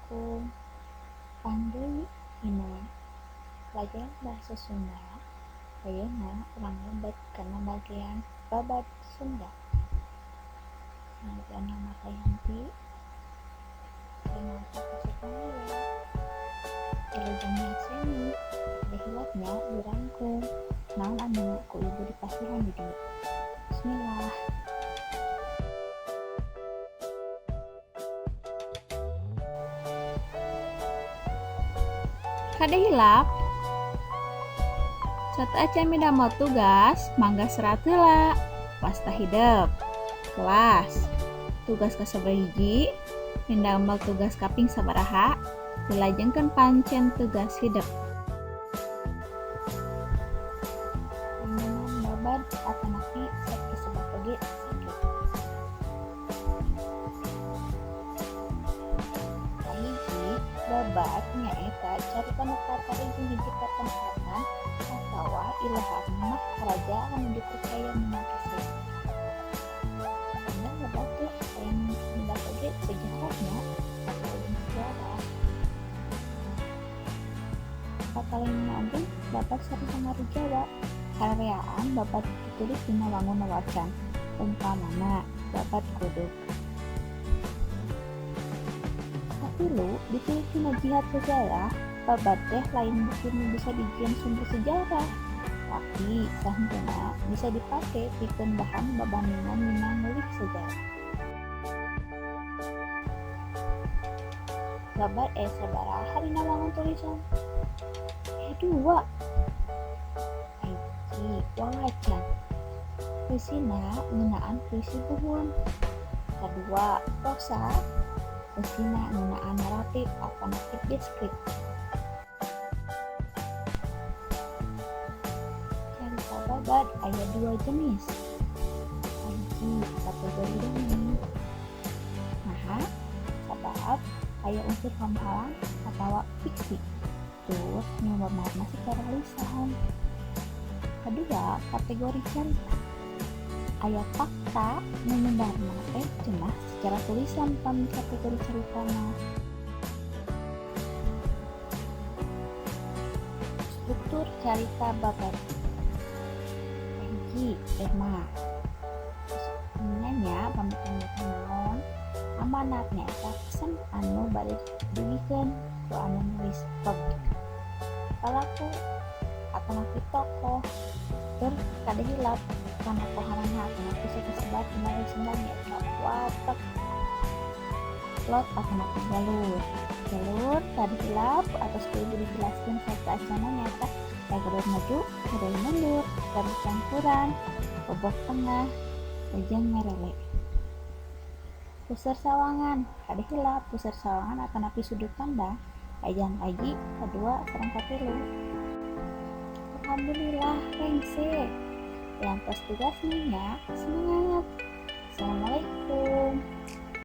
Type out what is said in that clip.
Assalamualaikum. Panggil Ina. Pelajaran bahasa Sunda. Ayeuna urang lebet karena bagian babat Sunda. Nalika nama Kayanti. Dengan kasih ya. Ilujengna seni. Dehilapnya dirangkum. Naon anu ku ibu dipasihan di dieu. Bismillah. Kada hilap cat acan midamel tugas mangga serat heula pasta hidup kelas tugas kasabaraha midamel tugas kaping sabaraha dilajengkeun pancen tugas hidup Minuman babad atanapi sakit sebab oge sakit. Hiji babad nyaeta carita nu kaparijing hiji katempatan atawa ilahar mah raja anu dipercaya menang keseh. Karena babad teh yang mendak oge sejarahnya atau sejarah. Pakalina oge babad sareng Samaru Jawa. Kareaan babad ditulis dina wangun wacan. Umpamana babad kuduk. Sapilu ditulis dina jihad sejarah, babad teh lain buku nu bisa dijieun sumber sejarah. Tapi sahenteuna bisa dipake pikeun bahan babandingan minang nulis sejarah. Babad sabaraha dina wangun tulisan? 2. Wawacan puisina ngeunaan puisi buhun. Kedua, prosa puisina ngeunaan naratif alternatif deskriptif. Carita babad aya 2 jenis. Hiji kategori dongeng. Nah, sabab aya unsur pamahalang atawa fiksi. Terus nyumbang secara lisan. Kedua, kategori cerita. Aya fakta nu nyebarna teh cenah secara tulisan pami kategori ceritana. Struktur carita babad. Hiji, tema. Sebenarnya pamikaneun naon? Amanatnya eta pesan anu bade diwikeun ku anu nulis topik. Palaku atanapi tokoh kada hilap kana poharana atanapi sebat dina Sunda nyaeta watak. Plot atanapi jalur kada hilap atas kudu dijelaskeun sarta acana nyaeta garis maju garis mundur garis campuran bobok tengah ujang ngarele. Puseur sawangan kada hilap puseur sawangan atanapi sudut pandang ejang aji kadua sareng katilu. Alhamdulillah rengse. Yang pas tugasnya semangat. Assalamualaikum.